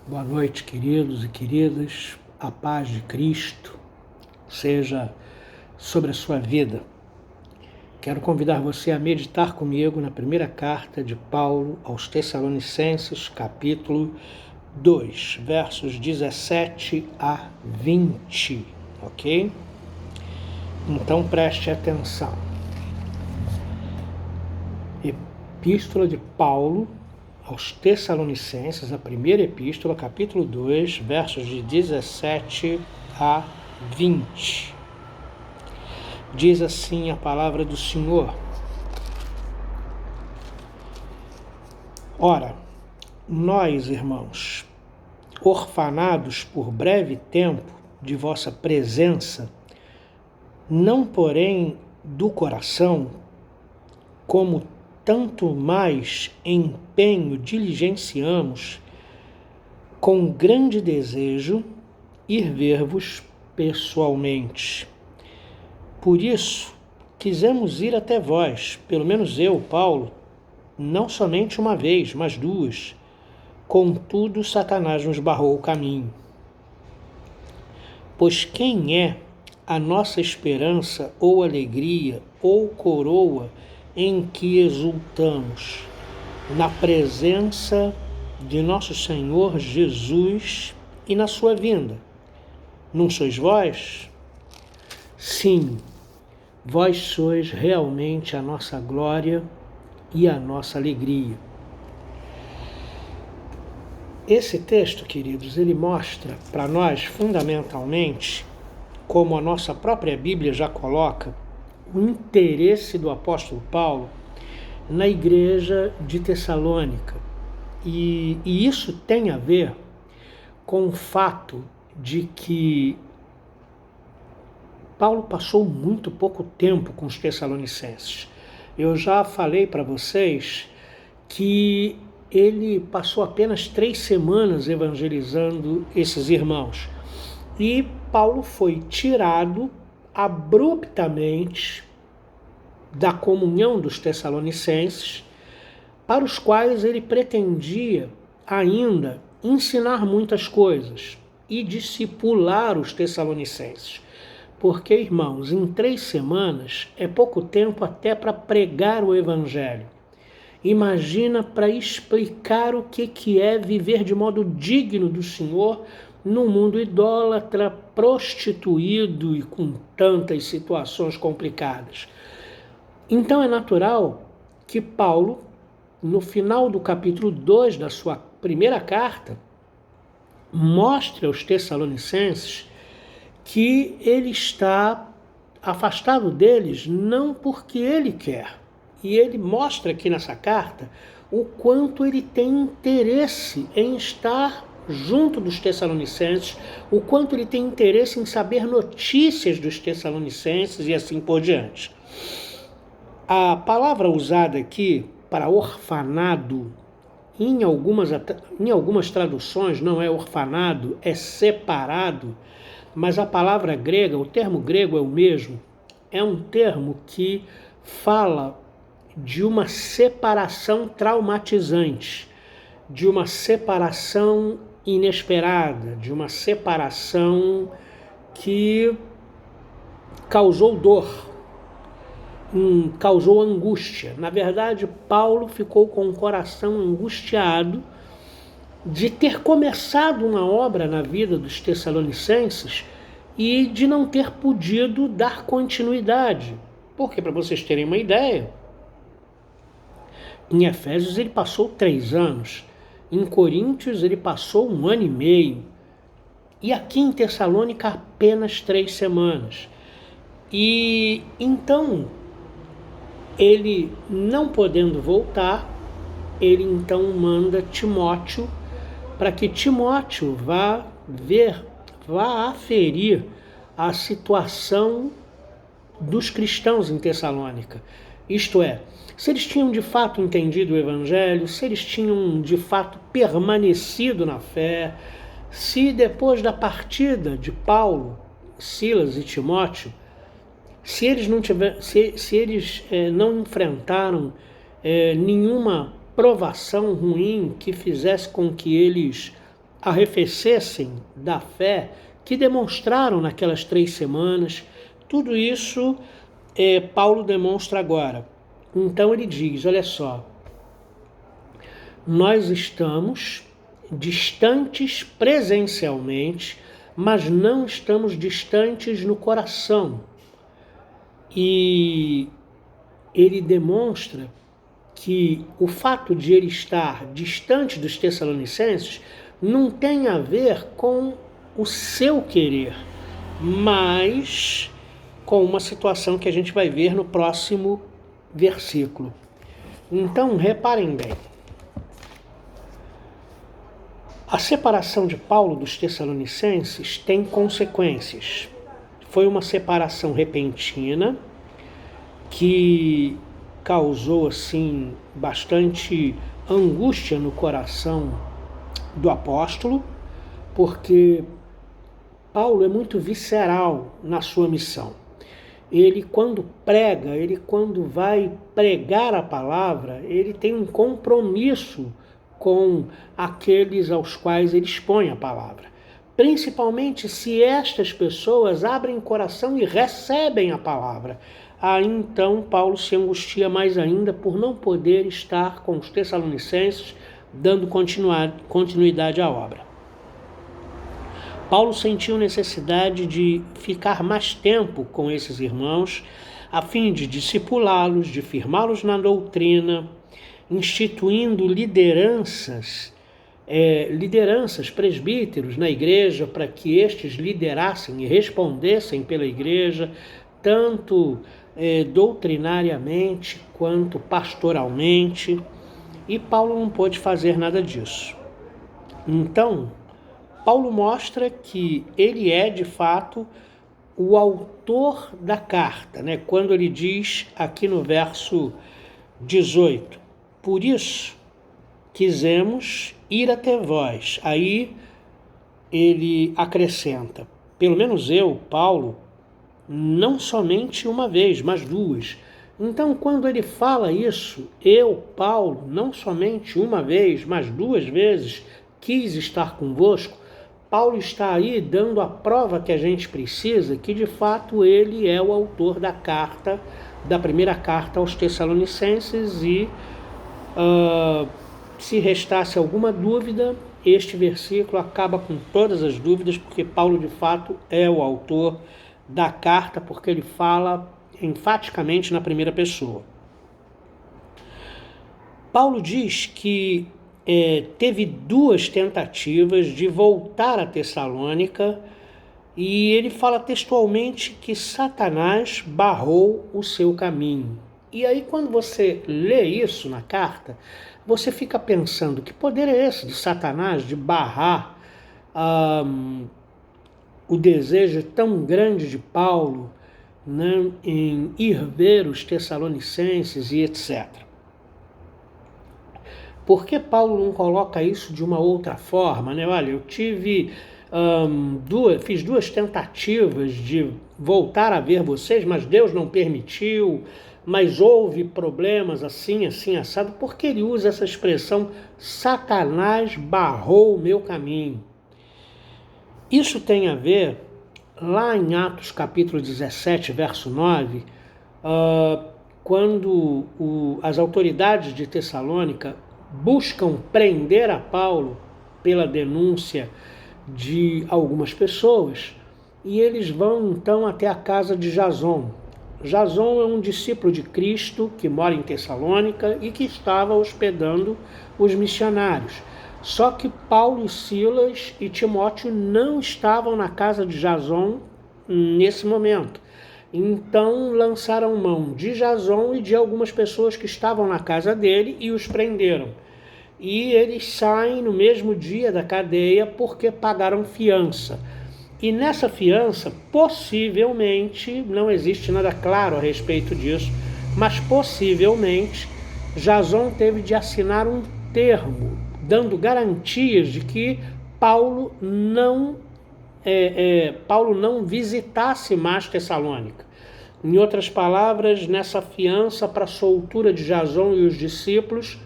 Boa noite, queridos e queridas. A paz de Cristo seja sobre a sua vida. Quero convidar você a meditar comigo na primeira carta de Paulo aos Tessalonicenses, capítulo 2, versos 17 a 20, ok? Então preste atenção. Epístola de Paulo aos Tessalonicenses, a primeira epístola, capítulo 2, versos de 17 a 20. Diz assim a palavra do Senhor: Ora, nós, irmãos, orfanados por breve tempo de vossa presença, não porém do coração, como tanto mais empenho diligenciamos, com grande desejo, ir ver-vos pessoalmente. Por isso, quisemos ir até vós, pelo menos eu, Paulo, não somente uma vez, mas duas. Contudo, Satanás nos barrou o caminho. Pois quem é a nossa esperança ou alegria ou coroa em que exultamos? Na presença de nosso Senhor Jesus e na sua vinda. Não sois vós? Sim, vós sois realmente a nossa glória e a nossa alegria. Esse texto, queridos, ele mostra para nós, fundamentalmente, como a nossa própria Bíblia já coloca, o interesse do apóstolo Paulo na igreja de Tessalônica. E isso tem a ver com o fato de que Paulo passou muito pouco tempo com os tessalonicenses. Eu já falei para vocês que ele passou apenas 3 semanas evangelizando esses irmãos. E Paulo foi tirado abruptamente da comunhão dos tessalonicenses, para os quais ele pretendia ainda ensinar muitas coisas e discipular os tessalonicenses. Porque, irmãos, em 3 semanas é pouco tempo até para pregar o evangelho. Imagina para explicar o que é viver de modo digno do Senhor num mundo idólatra, prostituído e com tantas situações complicadas. Então é natural que Paulo, no final do capítulo 2 da sua primeira carta, mostre aos Tessalonicenses que ele está afastado deles não porque ele quer. E ele mostra aqui nessa carta o quanto ele tem interesse em estar junto dos Tessalonicenses, o quanto ele tem interesse em saber notícias dos Tessalonicenses e assim por diante. A palavra usada aqui para orfanado, em algumas traduções não é orfanado, é separado, mas a palavra grega, o termo grego é o mesmo, é um termo que fala de uma separação traumatizante, de uma separação inesperada, de uma separação que causou dor, causou angústia. Na verdade, Paulo ficou com o coração angustiado de ter começado uma obra na vida dos Tessalonicenses e de não ter podido dar continuidade. Porque, para vocês terem uma ideia, em Efésios ele passou 3 anos, em Coríntios ele passou 1 ano e meio, e aqui em Tessalônica apenas 3 semanas. E então, ele não podendo voltar, ele então manda Timóteo para que Timóteo vá aferir a situação dos cristãos em Tessalônica. Isto é, se eles tinham de fato entendido o evangelho, se eles tinham de fato permanecido na fé, se depois da partida de Paulo, Silas e Timóteo, se eles não enfrentaram nenhuma provação ruim que fizesse com que eles arrefecessem da fé que demonstraram naquelas 3 semanas. Tudo isso Paulo demonstra agora. Então ele diz, olha só, nós estamos distantes presencialmente, mas não estamos distantes no coração. E ele demonstra que o fato de ele estar distante dos Tessalonicenses não tem a ver com o seu querer, mas com uma situação que a gente vai ver no próximo versículo. Então, reparem bem. A separação de Paulo dos Tessalonicenses tem consequências. Foi uma separação repentina que causou assim bastante angústia no coração do apóstolo, porque Paulo é muito visceral na sua missão. Ele quando vai pregar a palavra, ele tem um compromisso com aqueles aos quais ele expõe a palavra. Principalmente se estas pessoas abrem o coração e recebem a palavra. Aí então Paulo se angustia mais ainda por não poder estar com os Tessalonicenses, dando continuidade à obra. Paulo sentiu necessidade de ficar mais tempo com esses irmãos, a fim de discipulá-los, de firmá-los na doutrina, instituindo lideranças, presbíteros na igreja, para que estes liderassem e respondessem pela igreja, tanto doutrinariamente quanto pastoralmente, e Paulo não pôde fazer nada disso. Então, Paulo mostra que ele é, de fato, o autor da carta, né? Quando ele diz aqui no verso 18, por isso quisemos ir até vós. Aí ele acrescenta, pelo menos eu, Paulo, não somente uma vez, mas 2. Então, quando ele fala isso, eu, Paulo, não somente uma vez, mas 2 vezes, quis estar convosco, Paulo está aí dando a prova que a gente precisa, que de fato ele é o autor da carta, da primeira carta aos Tessalonicenses, e se restasse alguma dúvida, este versículo acaba com todas as dúvidas, porque Paulo de fato é o autor da carta, porque ele fala enfaticamente na primeira pessoa. Paulo diz que teve 2 tentativas de voltar a Tessalônica, e ele fala textualmente que Satanás barrou o seu caminho. E aí quando você lê isso na carta, você fica pensando, que poder é esse de Satanás de barrar o desejo tão grande de Paulo, né, em ir ver os Tessalonicenses e etc. Por que Paulo não coloca isso de uma outra forma, né? Olha, eu fiz 2 tentativas de voltar a ver vocês, mas Deus não permitiu, mas houve problemas assim, assado. Por que ele usa essa expressão, Satanás barrou o meu caminho? Isso tem a ver, lá em Atos capítulo 17, verso 9, quando as autoridades de Tessalônica buscam prender a Paulo pela denúncia de algumas pessoas, e eles vão então até a casa de Jason. Jason é um discípulo de Cristo que mora em Tessalônica e que estava hospedando os missionários. Só que Paulo, Silas e Timóteo não estavam na casa de Jason nesse momento. Então lançaram mão de Jason e de algumas pessoas que estavam na casa dele e os prenderam. E eles saem no mesmo dia da cadeia porque pagaram fiança. E nessa fiança, possivelmente, não existe nada claro a respeito disso, mas possivelmente Jason teve de assinar um termo, dando garantias de que Paulo não visitasse mais Tessalônica. Em outras palavras, nessa fiança para a soltura de Jason e os discípulos,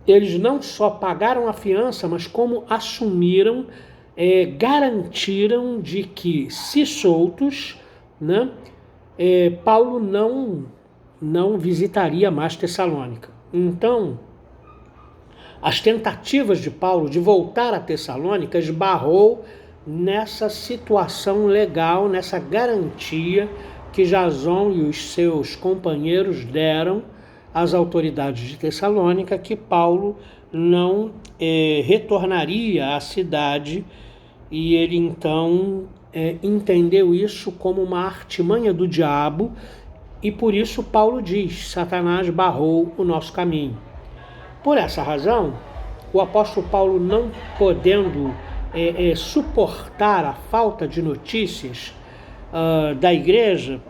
eles não só pagaram a fiança, mas como assumiram, garantiram de que, se soltos, né, Paulo não visitaria mais Tessalônica. Então, as tentativas de Paulo de voltar a Tessalônica esbarrou nessa situação legal, nessa garantia que Jason e os seus companheiros deram às autoridades de Tessalônica, que Paulo não retornaria à cidade, e ele então entendeu isso como uma artimanha do diabo, e por isso Paulo diz: Satanás barrou o nosso caminho. Por essa razão, o apóstolo Paulo, não podendo suportar a falta de notícias da igreja,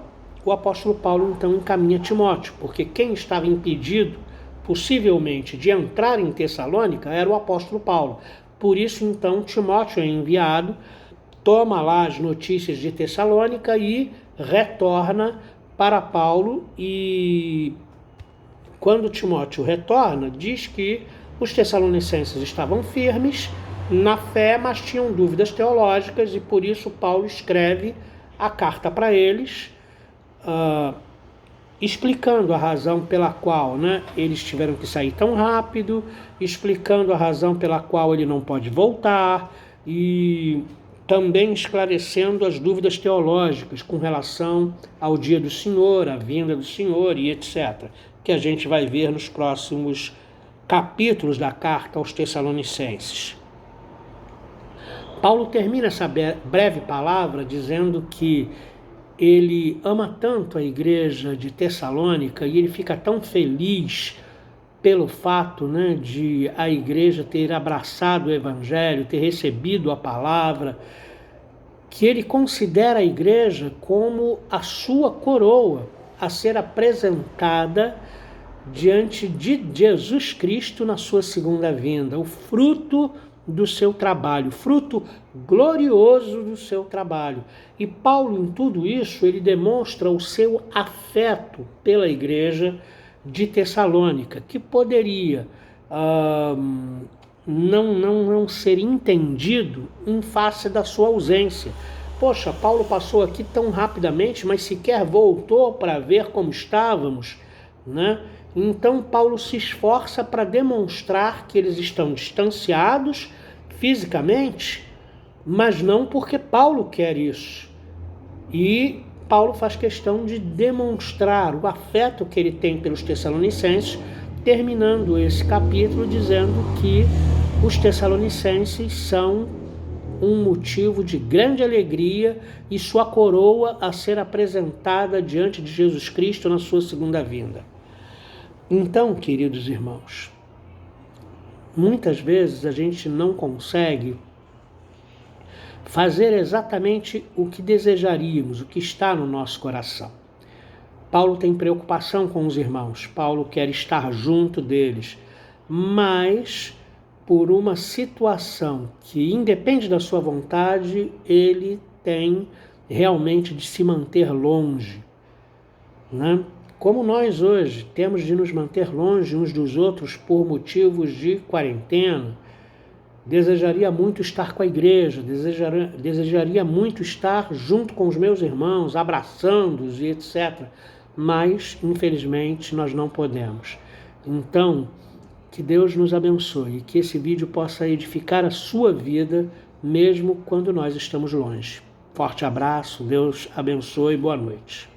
o apóstolo Paulo então encaminha Timóteo, porque quem estava impedido, possivelmente, de entrar em Tessalônica era o apóstolo Paulo. Por isso, então, Timóteo é enviado, toma lá as notícias de Tessalônica e retorna para Paulo, e quando Timóteo retorna, diz que os tessalonicenses estavam firmes na fé, mas tinham dúvidas teológicas, e por isso Paulo escreve a carta para eles, explicando a razão pela qual, eles tiveram que sair tão rápido, explicando a razão pela qual ele não pode voltar, e também esclarecendo as dúvidas teológicas com relação ao dia do Senhor, à vinda do Senhor e etc., que a gente vai ver nos próximos capítulos da carta aos Tessalonicenses. Paulo termina essa breve palavra dizendo que ele ama tanto a igreja de Tessalônica e ele fica tão feliz pelo fato, de a igreja ter abraçado o evangelho, ter recebido a palavra, que ele considera a igreja como a sua coroa a ser apresentada diante de Jesus Cristo na sua segunda vinda, o fruto do seu trabalho, fruto glorioso do seu trabalho. E Paulo, em tudo isso, ele demonstra o seu afeto pela igreja de Tessalônica, que poderia não ser entendido em face da sua ausência. Poxa, Paulo passou aqui tão rapidamente, mas sequer voltou para ver como estávamos, Então Paulo se esforça para demonstrar que eles estão distanciados fisicamente, mas não porque Paulo quer isso. E Paulo faz questão de demonstrar o afeto que ele tem pelos Tessalonicenses, terminando esse capítulo dizendo que os Tessalonicenses são um motivo de grande alegria e sua coroa a ser apresentada diante de Jesus Cristo na sua segunda vinda. Então, queridos irmãos, muitas vezes a gente não consegue fazer exatamente o que desejaríamos, o que está no nosso coração. Paulo tem preocupação com os irmãos, Paulo quer estar junto deles, mas por uma situação que independe da sua vontade, ele tem realmente de se manter longe, Como nós hoje temos de nos manter longe uns dos outros por motivos de quarentena, desejaria muito estar com a igreja, desejaria muito estar junto com os meus irmãos, abraçando-os e etc. Mas, infelizmente, nós não podemos. Então, que Deus nos abençoe e que esse vídeo possa edificar a sua vida, mesmo quando nós estamos longe. Forte abraço, Deus abençoe e boa noite.